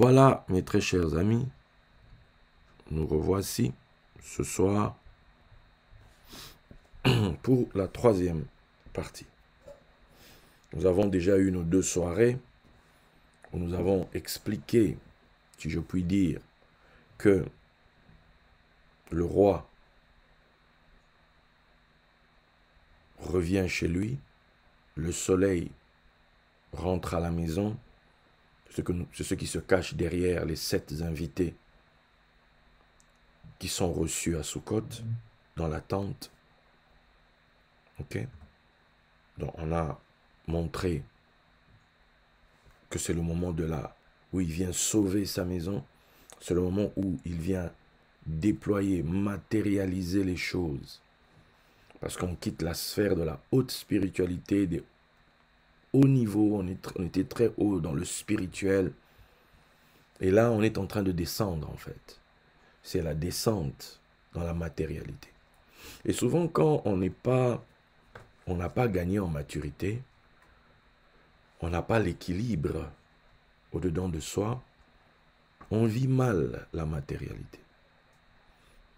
Voilà, mes très chers amis, nous revoici ce soir pour la troisième partie. Nous avons déjà eu nos 2 soirées où nous avons expliqué, si je puis dire, que le roi revient chez lui, le soleil rentre à la maison, c'est ce qui se cache derrière les 7 invités qui sont reçus à Sukkot, dans la tente. Ok? Donc on a montré que c'est le moment où il vient sauver sa maison, c'est le moment où il vient déployer, matérialiser les choses. Parce qu'on quitte la sphère de la haute spiritualité, des hauts niveaux, on était très haut dans le spirituel. Et là, on est en train de descendre en fait. C'est la descente dans la matérialité. Et souvent, quand on n'a pas gagné en maturité, on n'a pas l'équilibre au-dedans de soi, on vit mal la matérialité.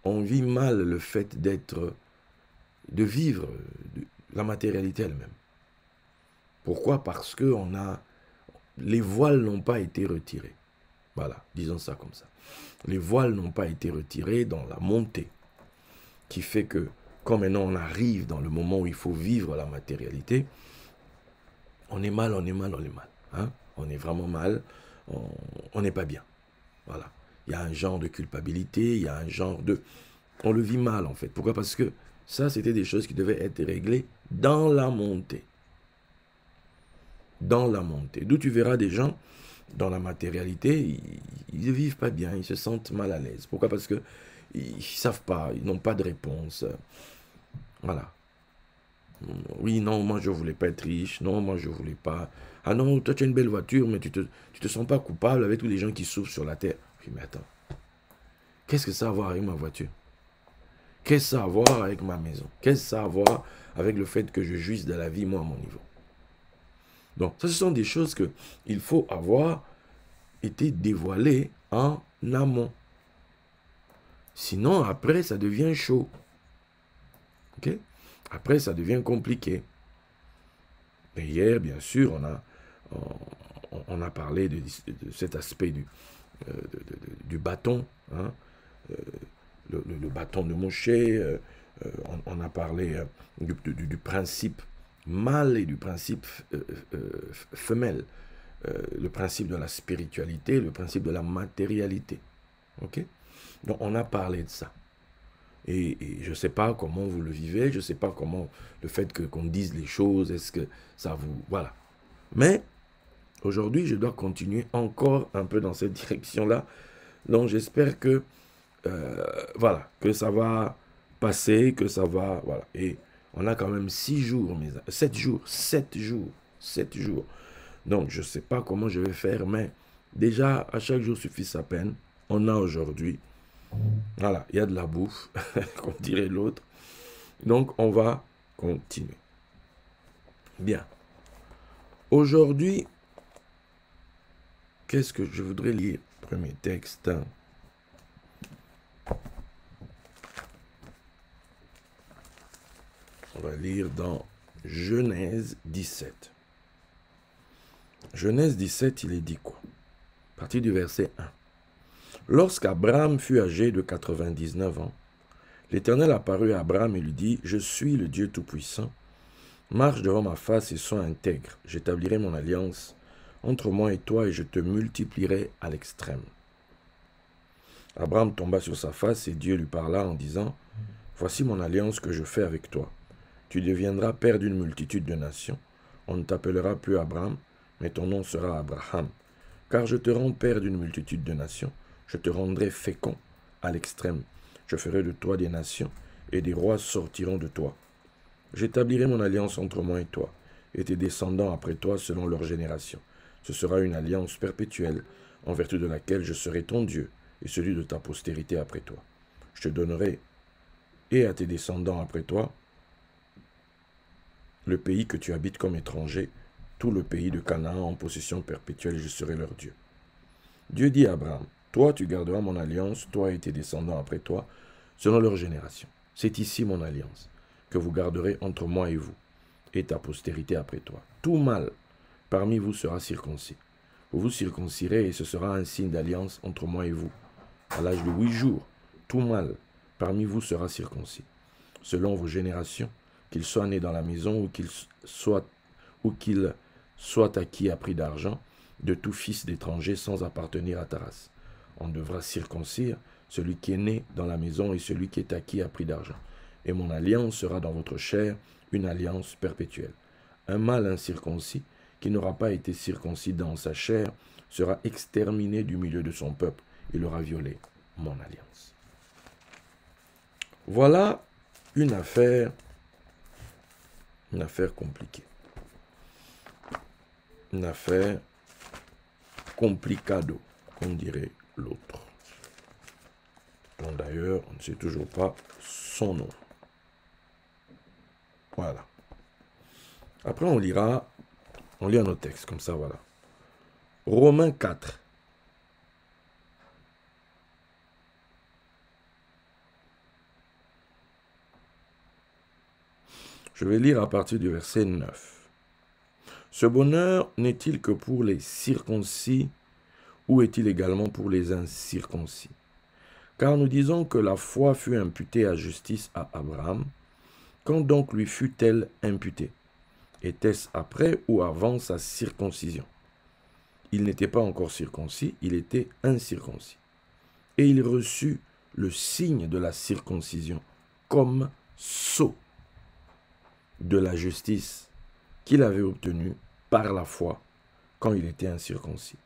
On vit mal le fait de vivre la matérialité elle-même. Pourquoi? Parce que les voiles n'ont pas été retirés. Voilà, disons ça comme ça. Les voiles n'ont pas été retirés dans la montée, qui fait que, quand maintenant on arrive dans le moment où il faut vivre la matérialité, on est mal. Hein? On est vraiment mal, on n'est pas bien. Voilà. Il y a un genre de culpabilité, il y a un genre de... On le vit mal en fait. Pourquoi? Parce que ça, c'était des choses qui devaient être réglées dans la montée. Dans la montée. D'où tu verras des gens, dans la matérialité, ils ne vivent pas bien, ils se sentent mal à l'aise. Pourquoi? Parce que ils ne savent pas, ils n'ont pas de réponse. Voilà. Oui, non, moi je ne voulais pas être riche. Non, moi je ne voulais pas... Ah non, toi tu as une belle voiture, mais tu te sens pas coupable avec tous les gens qui souffrent sur la terre. Oui, mais attends. Qu'est-ce que ça a à voir avec ma voiture? Qu'est-ce que ça a à voir avec ma maison? Qu'est-ce que ça a à voir avec le fait que je jouisse de la vie, moi, à mon niveau? Donc, ça, ce sont des choses qu'il faut avoir été dévoilées en amont. Sinon, après, ça devient chaud. Ok? Après, ça devient compliqué. Et hier, bien sûr, on a parlé de cet aspect du bâton, hein? Le bâton de Moshe, on a parlé du principe mâle et du principe femelle, le principe de la spiritualité, le principe de la matérialité. Ok? Donc on a parlé de ça. Et je ne sais pas comment vous le vivez, je ne sais pas comment le fait qu'on dise les choses, est-ce que ça vous... Voilà. Mais aujourd'hui, je dois continuer encore un peu dans cette direction-là. Donc j'espère que voilà, que ça va passer, que ça va, voilà. Et on a quand même 6 jours, 7 jours. Donc, je ne sais pas comment je vais faire, mais déjà, à chaque jour suffit sa peine. On a aujourd'hui, voilà, il y a de la bouffe, comme dirait l'autre. Donc, on va continuer. Bien. Aujourd'hui, qu'est-ce que je voudrais lire? Premier texte. On va lire dans Genèse 17. Genèse 17, il est dit quoi? À partir du verset 1. Lorsqu'Abraham fut âgé de 99 ans, l'Éternel apparut à Abraham et lui dit, « Je suis le Dieu Tout-Puissant. Marche devant ma face et sois intègre. J'établirai mon alliance entre moi et toi et je te multiplierai à l'extrême. » Abraham tomba sur sa face et Dieu lui parla en disant, « Voici mon alliance que je fais avec toi. Tu deviendras père d'une multitude de nations. On ne t'appellera plus Abraham, mais ton nom sera Abraham. Car je te rends père d'une multitude de nations. Je te rendrai fécond à l'extrême. Je ferai de toi des nations, et des rois sortiront de toi. J'établirai mon alliance entre moi et toi, et tes descendants après toi selon leur génération. Ce sera une alliance perpétuelle, en vertu de laquelle je serai ton Dieu, et celui de ta postérité après toi. Je te donnerai, et à tes descendants après toi, le pays que tu habites comme étranger, tout le pays de Canaan en possession perpétuelle, je serai leur Dieu. Dieu dit à Abraham, toi tu garderas mon alliance, toi et tes descendants après toi, selon leur génération. C'est ici mon alliance, que vous garderez entre moi et vous, et ta postérité après toi. Tout mâle parmi vous sera circoncis. Vous vous circoncirez et ce sera un signe d'alliance entre moi et vous. À l'âge de 8 jours, tout mâle parmi vous sera circoncis. Selon vos générations, qu'il soit né dans la maison ou qu'il soit acquis à prix d'argent, de tout fils d'étranger sans appartenir à ta race. On devra circoncire celui qui est né dans la maison et celui qui est acquis à prix d'argent. Et mon alliance sera dans votre chair une alliance perpétuelle. Un mâle incirconcis qui n'aura pas été circoncis dans sa chair sera exterminé du milieu de son peuple. Il aura violé mon alliance. Voilà une affaire compliquée. Une affaire complicado, comme dirait l'autre. Dont d'ailleurs, on ne sait toujours pas son nom. Voilà. Après, on lit un autre texte, comme ça, voilà. Romains 4. Je vais lire à partir du verset 9. Ce bonheur n'est-il que pour les circoncis ou est-il également pour les incirconcis? Car nous disons que la foi fut imputée à justice à Abraham. Quand donc lui fut-elle imputée? Était-ce après ou avant sa circoncision? Il n'était pas encore circoncis, il était incirconcis. Et il reçut le signe de la circoncision comme sceau de la justice qu'il avait obtenue par la foi quand il était incirconcis,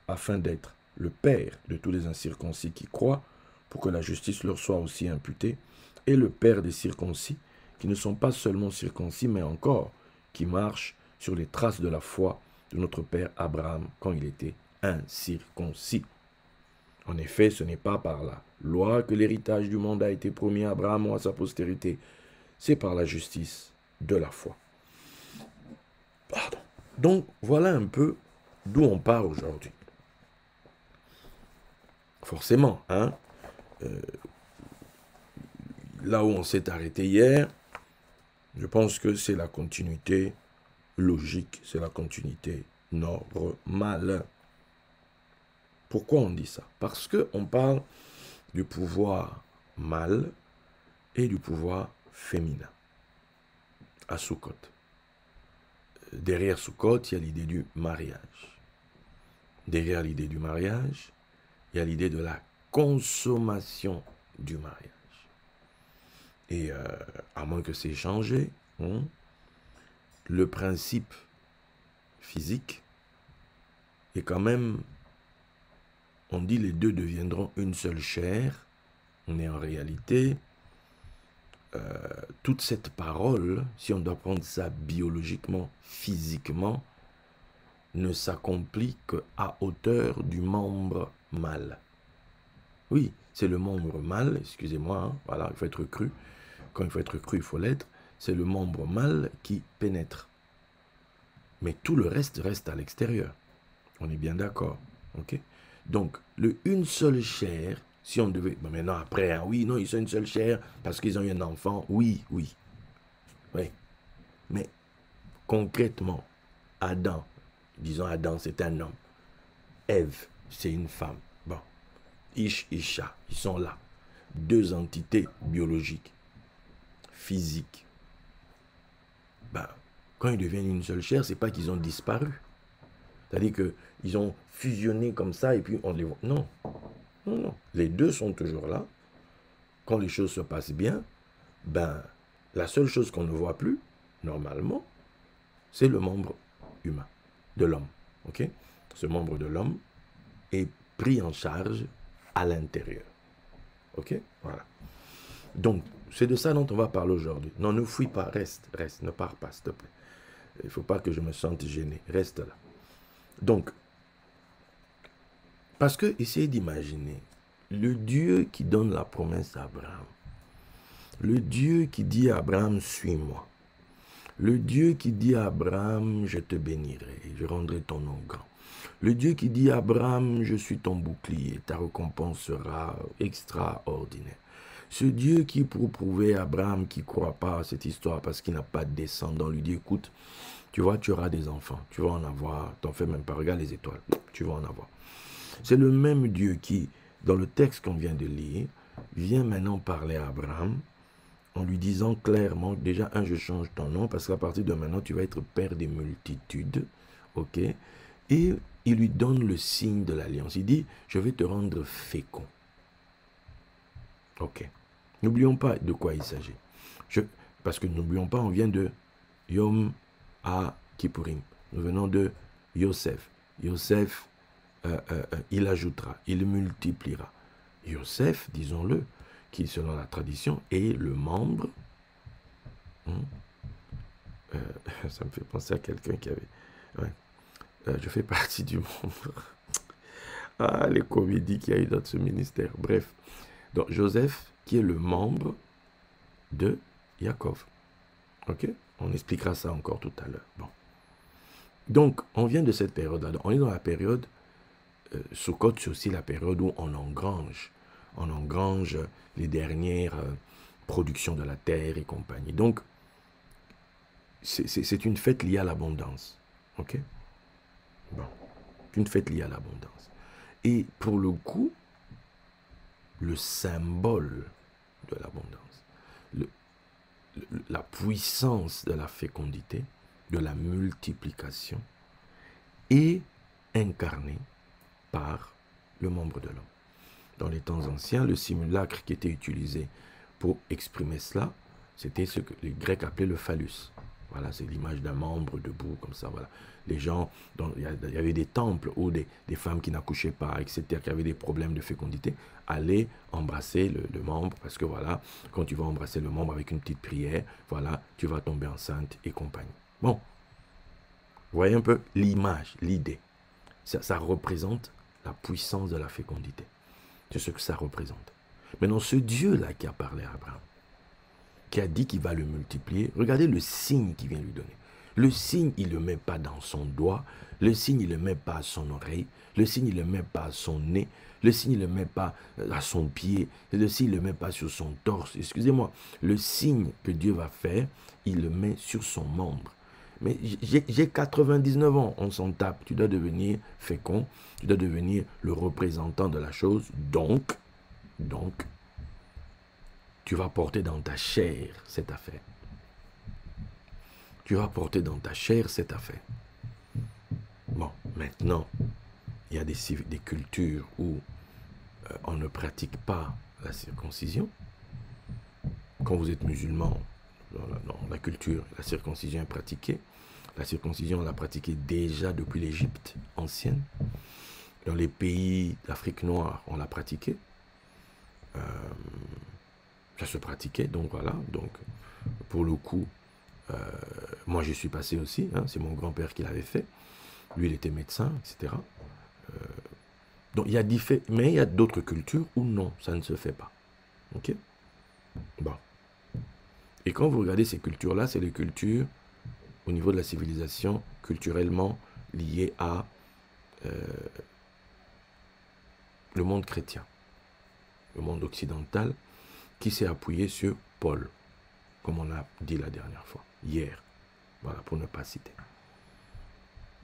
afin d'être le père de tous les incirconcis qui croient, pour que la justice leur soit aussi imputée, et le père des circoncis, qui ne sont pas seulement circoncis, mais encore qui marchent sur les traces de la foi de notre père Abraham quand il était incirconcis. En effet, ce n'est pas par la loi que l'héritage du monde a été promis à Abraham ou à sa postérité, c'est par la justice de la foi. Pardon. Donc, voilà un peu d'où on part aujourd'hui. Forcément, là où on s'est arrêté hier, je pense que c'est la continuité logique, c'est la continuité normale. Pourquoi on dit ça? Parce qu'on parle du pouvoir mâle et du pouvoir féminin à Sukkot. Derrière Sukkot, il y a l'idée du mariage. Derrière l'idée du mariage, il y a l'idée de la consommation du mariage. Et à moins que c'est changé, le principe physique est quand même, on dit les deux deviendront une seule chair, mais en réalité, toute cette parole, si on doit prendre ça biologiquement, physiquement, ne s'accomplit qu'à hauteur du membre mâle. Oui, c'est le membre mâle, excusez-moi, voilà, il faut être cru. Quand il faut être cru, il faut l'être. C'est le membre mâle qui pénètre. Mais tout le reste à l'extérieur. On est bien d'accord, ok? Donc, une seule chair, si on devait... Bon, maintenant, après, oui, non, ils sont une seule chair parce qu'ils ont eu un enfant. Oui. Mais, concrètement, Adam, disons Adam, c'est un homme. Ève, c'est une femme. Bon. Isha, ils sont là. Deux entités biologiques, physiques. Quand ils deviennent une seule chair, c'est pas qu'ils ont disparu. C'est-à-dire qu'ils ont fusionné comme ça et puis on les voit. Non. Les deux sont toujours là. Quand les choses se passent bien, la seule chose qu'on ne voit plus, normalement, c'est le membre humain, de l'homme. Ok? Ce membre de l'homme est pris en charge à l'intérieur. Ok? Voilà. Donc, c'est de ça dont on va parler aujourd'hui. Non, ne fuis pas, reste, ne pars pas, s'il te plaît. Il ne faut pas que je me sente gêné, reste là. Donc, parce que, essayez d'imaginer, le Dieu qui donne la promesse à Abraham, le Dieu qui dit à Abraham, suis-moi, le Dieu qui dit à Abraham, je te bénirai, je rendrai ton nom grand. Le Dieu qui dit à Abraham, je suis ton bouclier, ta récompense sera extraordinaire. Ce Dieu qui, pour prouver à Abraham qui ne croit pas à cette histoire parce qu'il n'a pas de descendant, lui dit, écoute, tu vois, tu auras des enfants, tu vas en avoir, t'en fais même pas, regarde les étoiles, tu vas en avoir. C'est le même Dieu qui, dans le texte qu'on vient de lire, vient maintenant parler à Abraham en lui disant clairement, déjà, je change ton nom parce qu'à partir de maintenant, tu vas être père des multitudes, ok? Et il lui donne le signe de l'alliance. Il dit, je vais te rendre fécond. Ok. N'oublions pas de quoi il s'agit. Parce que n'oublions pas, on vient de Yom HaKippurim. Nous venons de Yosef. Yosef, il ajoutera, il multipliera. Yosef, disons-le, qui selon la tradition est le membre. Ça me fait penser à quelqu'un qui avait... Ouais. Je fais partie du membre. Ah, les comédies qu'il y a eu dans ce ministère. Bref. Donc, Joseph, qui est le membre de Yaakov. Ok? On expliquera ça encore tout à l'heure. Bon. Donc, on vient de cette période-là. On est dans la période... Sukkot, c'est aussi la période où on engrange. On engrange les dernières productions de la terre et compagnie. Donc, c'est une fête liée à l'abondance. Ok? Bon. Une fête liée à l'abondance. Et pour le coup, le symbole de l'abondance, la puissance de la fécondité, de la multiplication, est incarnée par le membre de l'homme. Dans les temps anciens, le simulacre qui était utilisé pour exprimer cela, c'était ce que les Grecs appelaient le phallus. Voilà, c'est l'image d'un membre debout, comme ça, voilà. Les gens, il y avait des temples où des femmes qui n'accouchaient pas, etc., qui avaient des problèmes de fécondité, allaient embrasser le membre, parce que voilà, quand tu vas embrasser le membre avec une petite prière, voilà, tu vas tomber enceinte et compagnie. Bon, vous voyez un peu l'image, l'idée. Ça représente la puissance de la fécondité. C'est ce que ça représente. Maintenant, ce Dieu-là qui a parlé à Abraham, qui a dit qu'il va le multiplier, regardez le signe qu'il vient lui donner. Le signe, il ne le met pas dans son doigt, le signe, il ne le met pas à son oreille, le signe, il ne le met pas à son nez, le signe, il ne le met pas à son pied, le signe, il ne le met pas sur son torse. Excusez-moi, le signe que Dieu va faire, il le met sur son membre. Mais j'ai 99 ans, on s'en tape. Tu dois devenir fécond, tu dois devenir le représentant de la chose. Donc, tu vas porter dans ta chair cette affaire. Tu vas porter dans ta chair cette affaire. Bon, maintenant, il y a des cultures où on ne pratique pas la circoncision. Quand vous êtes musulman, dans la culture, la circoncision est pratiquée. La circoncision, on l'a pratiquée déjà depuis l'Égypte ancienne. Dans les pays d'Afrique noire, on l'a pratiquée. Ça se pratiquait, donc voilà. Donc, pour le coup, moi, je suis passé aussi. Hein, c'est mon grand-père qui l'avait fait. Lui, il était médecin, etc. Donc, il y a mais il y a d'autres cultures où non, ça ne se fait pas. OK? Bon. Et quand vous regardez ces cultures-là, c'est les cultures, au niveau de la civilisation, culturellement liées à le monde chrétien, le monde occidental, qui s'est appuyé sur Paul, comme on a dit la dernière fois, hier. Voilà, pour ne pas citer.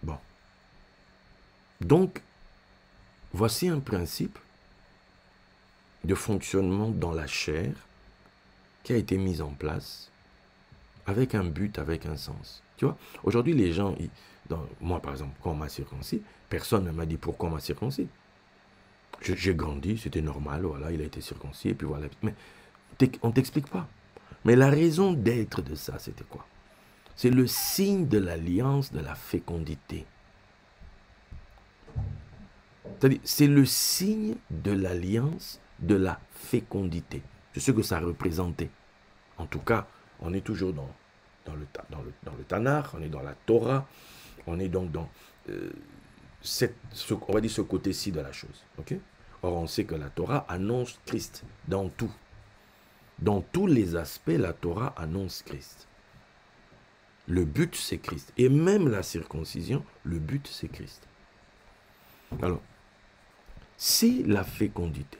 Bon. Donc, voici un principe de fonctionnement dans la chair qui a été mis en place avec un but, avec un sens. Tu vois, aujourd'hui, les gens, moi par exemple, quand on m'a circoncis, personne ne m'a dit pourquoi on m'a circoncis. J'ai grandi, c'était normal, voilà, il a été circoncis, et puis voilà. Mais on ne t'explique pas. Mais la raison d'être de ça, c'était quoi? C'est le signe de l'alliance de la fécondité. C'est-à-dire, c'est le signe de l'alliance de la fécondité. C'est ce que ça représentait. En tout cas, on est toujours dans le Tanakh, on est dans la Torah, on est donc dans on va dire ce côté-ci de la chose. Okay? Or, on sait que la Torah annonce Christ dans tout. Dans tous les aspects, la Torah annonce Christ. Le but, c'est Christ. Et même la circoncision, le but, c'est Christ. Alors, si la fécondité,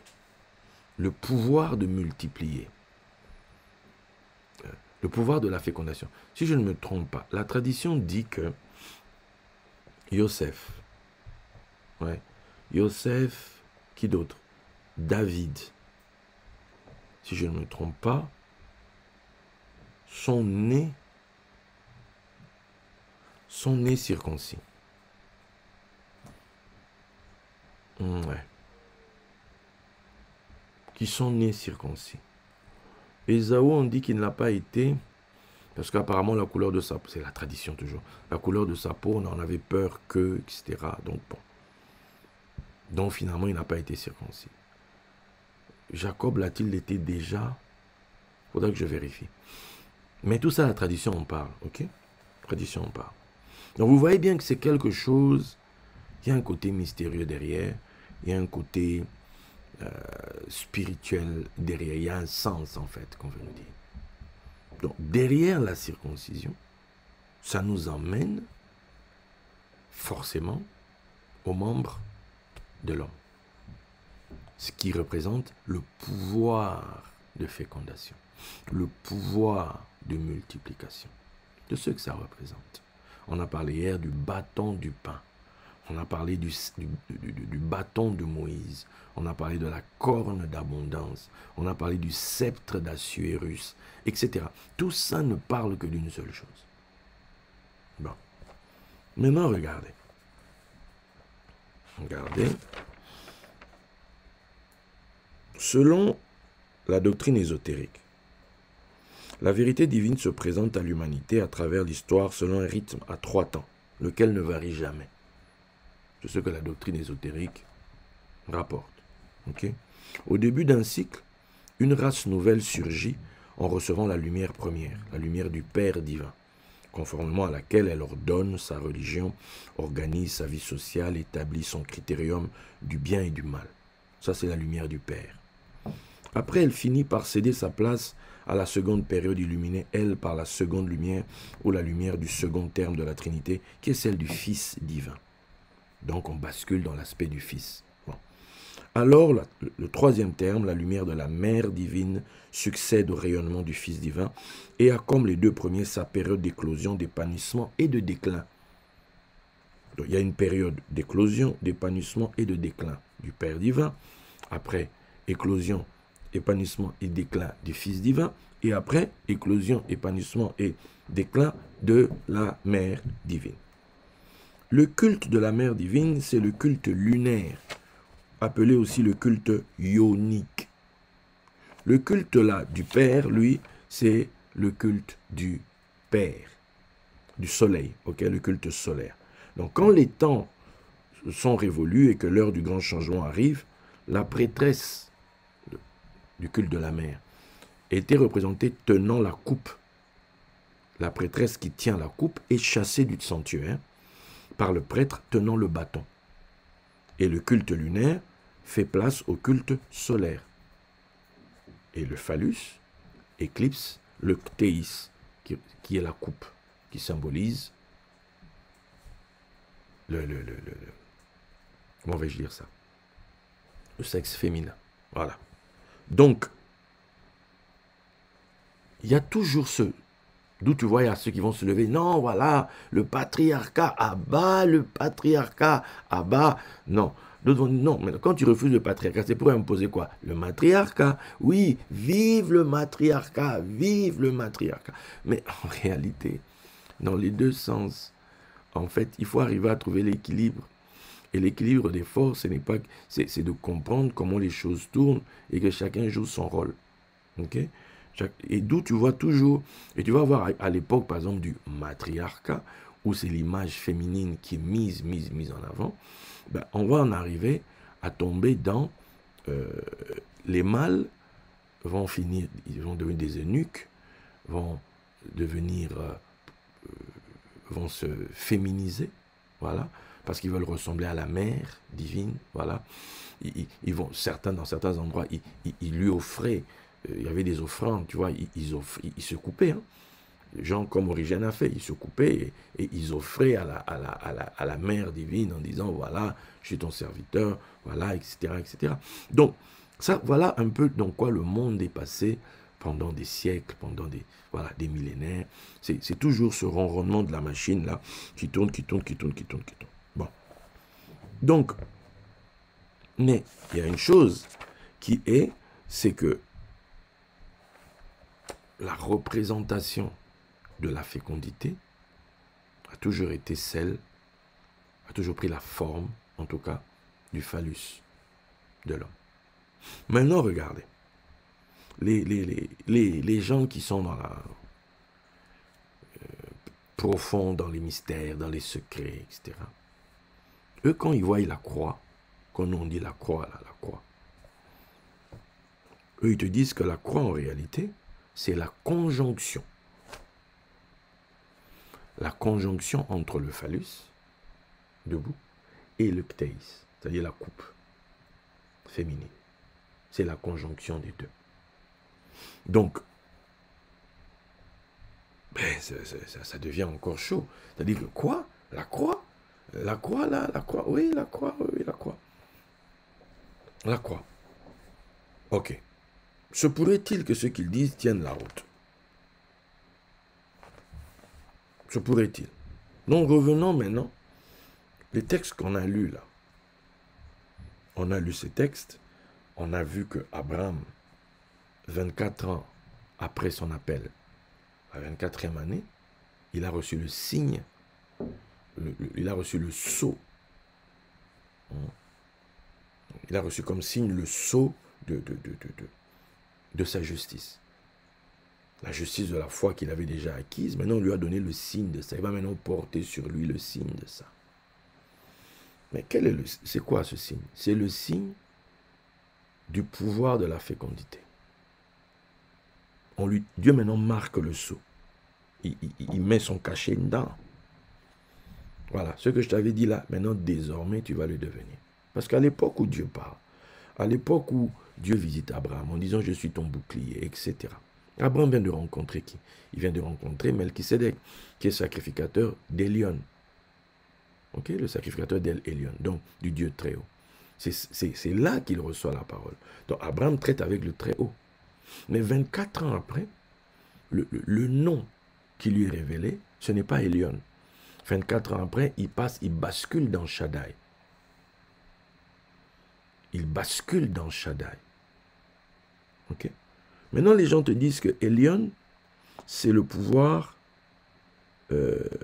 le pouvoir de multiplier, le pouvoir de la fécondation, si je ne me trompe pas, la tradition dit que Yosef, Yosef, qui d'autre? David, si je ne me trompe pas, sont nés circoncis. Ouais. Qui sont nés circoncis. Ésaü, on dit qu'il n'a pas été, parce qu'apparemment la couleur de sa peau, c'est la tradition toujours, la couleur de sa peau, on en avait peur que, etc. Donc bon. Donc finalement, il n'a pas été circoncis. Jacob l'a-t-il été déjà? Il faudra que je vérifie. Mais tout ça, la tradition en parle, ok? Tradition en parle. Donc vous voyez bien que c'est quelque chose, il y a un côté mystérieux derrière, il y a un côté spirituel derrière, il y a un sens en fait qu'on veut nous dire. Donc derrière la circoncision, ça nous emmène forcément aux membres de l'homme. Ce qui représente le pouvoir de fécondation, le pouvoir de multiplication, de ce que ça représente. On a parlé hier du bâton du pain, on a parlé du bâton de Moïse, on a parlé de la corne d'abondance, on a parlé du sceptre d'Assuérus, etc. Tout ça ne parle que d'une seule chose. Bon. Maintenant, regardez. Regardez. Selon la doctrine ésotérique, la vérité divine se présente à l'humanité à travers l'histoire selon un rythme à 3 temps, lequel ne varie jamais. C'est ce que la doctrine ésotérique rapporte. Okay? Au début d'un cycle, une race nouvelle surgit en recevant la lumière première, la lumière du Père divin, conformément à laquelle elle ordonne sa religion, organise sa vie sociale, établit son critérium du bien et du mal. Ça, c'est la lumière du Père. Après, elle finit par céder sa place à la seconde période illuminée, elle, par la seconde lumière, ou la lumière du second terme de la Trinité, qui est celle du Fils divin. Donc, on bascule dans l'aspect du Fils. Bon. Alors, le troisième terme, la lumière de la Mère divine, succède au rayonnement du Fils divin et a comme les deux premiers sa période d'éclosion, d'épanouissement et de déclin. Donc, il y a une période d'éclosion, d'épanouissement et de déclin du Père divin. Après, éclosion, épanouissement et déclin du Fils divin. Et après, éclosion, épanouissement et déclin de la Mère divine. Le culte de la Mère divine, c'est le culte lunaire, appelé aussi le culte ionique. Le culte là du Père, lui, c'est le culte du Père, du soleil, ok, le culte solaire. Donc quand les temps sont révolus et que l'heure du grand changement arrive, la prêtresse du culte de la Mère était représentée tenant la coupe. La prêtresse qui tient la coupe est chassée du sanctuaire par le prêtre tenant le bâton. Et le culte lunaire fait place au culte solaire. Et le phallus éclipse le théis, qui est la coupe, qui symbolise comment vais-je dire ça? Le sexe féminin. Voilà. Donc, il y a toujours d'où tu vois, il y a ceux qui vont se lever. Non, voilà, le patriarcat, à bas, le patriarcat, à bas. Non. D'autres vont dire, non, mais quand tu refuses le patriarcat, c'est pour imposer quoi? Le matriarcat. Oui, vive le matriarcat, vive le matriarcat. Mais en réalité, dans les deux sens, en fait, il faut arriver à trouver l'équilibre. Et l'équilibre des forces, c'est de comprendre comment les choses tournent et que chacun joue son rôle. Ok? Et d'où tu vois toujours, et tu vas voir à l'époque, par exemple, du matriarcat, où c'est l'image féminine qui est mise en avant, ben, on va en arriver à tomber dans les mâles vont finir, ils vont devenir des eunuques, vont se féminiser, voilà, parce qu'ils veulent ressembler à la mère divine, voilà. Ils vont, dans certains endroits, ils lui offraient, il y avait des offrandes, tu vois, ils se coupaient, hein. Les gens comme Origène a fait, ils se coupaient et ils offraient à la mère divine en disant, voilà, je suis ton serviteur, voilà, etc., etc. Donc, ça, voilà un peu dans quoi le monde est passé pendant des siècles, pendant des millénaires. C'est toujours ce ronronnement de la machine là, qui tourne, qui tourne, qui tourne, qui tourne, qui tourne. Bon. Donc, mais il y a une chose qui est, c'est que la représentation de la fécondité a toujours été celle, a toujours pris la forme, en tout cas, du phallus de l'homme. Maintenant, regardez, les gens qui sont dans la profond, dans les mystères, dans les secrets, etc., eux, quand ils voient la croix, quand on dit la croix, là, la croix, eux, ils te disent que la croix, en réalité, c'est la conjonction. La conjonction entre le phallus, debout, et le ptéis, c'est-à-dire la coupe féminine. C'est la conjonction des deux. Donc, ben, ça devient encore chaud. C'est-à-dire que quoi? La croix? La croix, là, la croix, oui, la croix, oui, la croix. La croix. Ok. Se pourrait-il que ce qu'ils disent tienne la route? Se pourrait-il? Donc, revenons maintenant. Les textes qu'on a lus, là. On a lu ces textes. On a vu que Abraham, 24 ans après son appel, à 24e année, il a reçu le signe, il a reçu le sceau. Il a reçu comme signe le sceau de sa justice. La justice de la foi qu'il avait déjà acquise, maintenant on lui a donné le signe de ça. Il va maintenant porter sur lui le signe de ça. Mais c'est quoi ce signe? C'est le signe du pouvoir de la fécondité. Dieu maintenant marque le sceau. Il met son cachet dedans. Voilà, ce que je t'avais dit là, maintenant désormais tu vas le devenir. Parce qu'à l'époque où Dieu parle, à l'époque où Dieu visite Abraham en disant je suis ton bouclier, etc. Abraham vient de rencontrer qui? Il vient de rencontrer Melchisédek, qui est sacrificateur d'Elion. Ok, le sacrificateur d'Elion, donc du Dieu très haut. C'est là qu'il reçoit la parole. Donc Abraham traite avec le très haut. Mais 24 ans après, le nom qui lui est révélé, ce n'est pas Elion. 24 ans après, il bascule dans Shaddai. Il bascule dans Shaddai. Ok? Maintenant, les gens te disent que Elion, c'est le pouvoir,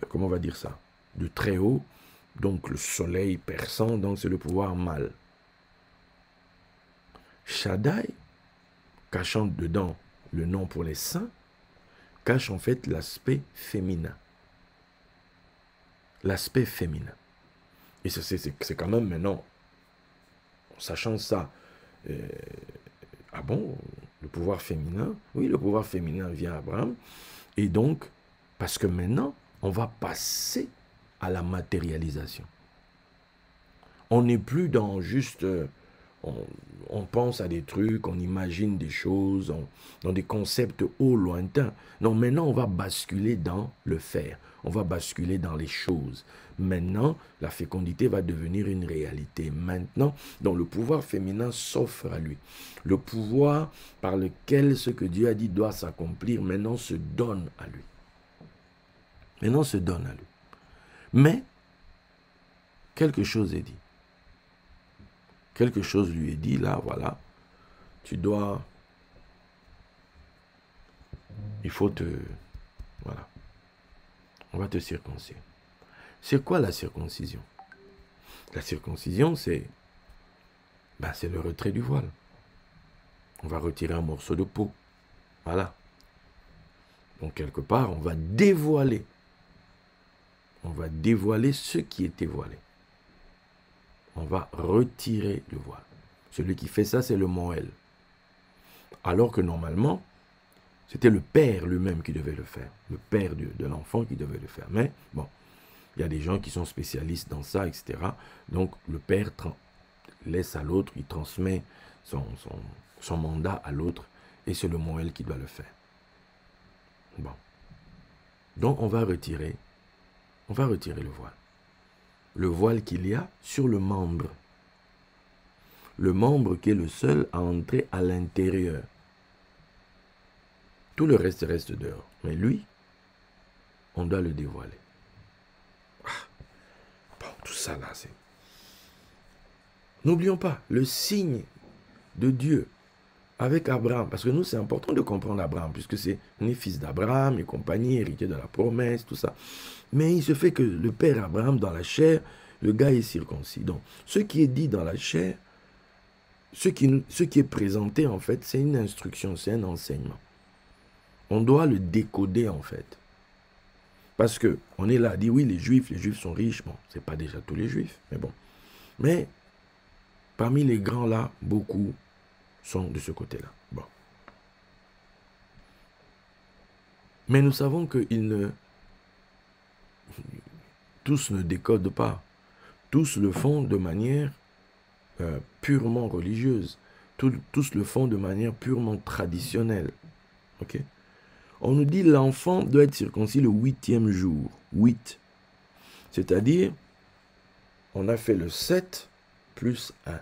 comment on va dire ça, de très haut, donc le soleil perçant, donc c'est le pouvoir mâle. Shaddai, cachant dedans le nom pour les saints, cache en fait l'aspect féminin. L'aspect féminin. Et c'est quand même maintenant, en sachant ça, ah bon, le pouvoir féminin, oui, le pouvoir féminin vient à Abraham, et donc, parce que maintenant, on va passer à la matérialisation. On n'est plus dans juste, on pense à des trucs, on imagine des choses, dans des concepts hauts, lointains. Non, maintenant, on va basculer dans le faire. On va basculer dans les choses. Maintenant, la fécondité va devenir une réalité. Maintenant, donc le pouvoir féminin s'offre à lui. Le pouvoir par lequel ce que Dieu a dit doit s'accomplir, maintenant se donne à lui. Maintenant se donne à lui. Mais, quelque chose est dit. Quelque chose lui est dit, là, voilà. Tu dois... Il faut te... Voilà. On va te circoncire. C'est quoi la circoncision? La circoncision, c'est le retrait du voile. On va retirer un morceau de peau. Voilà. Donc, quelque part, on va dévoiler. On va dévoiler ce qui était voilé. On va retirer le voile. Celui qui fait ça, c'est le Moël. Alors que normalement, c'était le père lui-même qui devait le faire. Le père de l'enfant qui devait le faire. Mais bon, il y a des gens qui sont spécialistes dans ça, etc. Donc le père laisse à l'autre, il transmet son mandat à l'autre. Et c'est le Moël qui doit le faire. Bon. Donc on va retirer le voile. Le voile qu'il y a sur le membre. Le membre qui est le seul à entrer à l'intérieur. Tout le reste reste dehors. Mais lui, on doit le dévoiler. Bon, tout ça là, c'est... N'oublions pas, le signe de Dieu avec Abraham, parce que nous, c'est important de comprendre Abraham, puisque c'est on est fils d'Abraham et compagnie, héritier de la promesse, tout ça. Mais il se fait que le père Abraham, dans la chair, le gars est circoncis. Donc, ce qui est dit dans la chair, ce qui est présenté, en fait, c'est une instruction, c'est un enseignement. On doit le décoder, en fait. Parce que on est là à dire, oui, les juifs sont riches. Bon, c'est pas déjà tous les juifs, mais bon. Mais, parmi les grands là, beaucoup sont de ce côté-là. Bon. Mais nous savons que tous ne décodent pas. Tous le font de manière purement religieuse. Tous le font de manière purement traditionnelle. Ok? On nous dit l'enfant doit être circoncis le 8e jour. 8. C'est-à-dire, on a fait le 7 plus 1.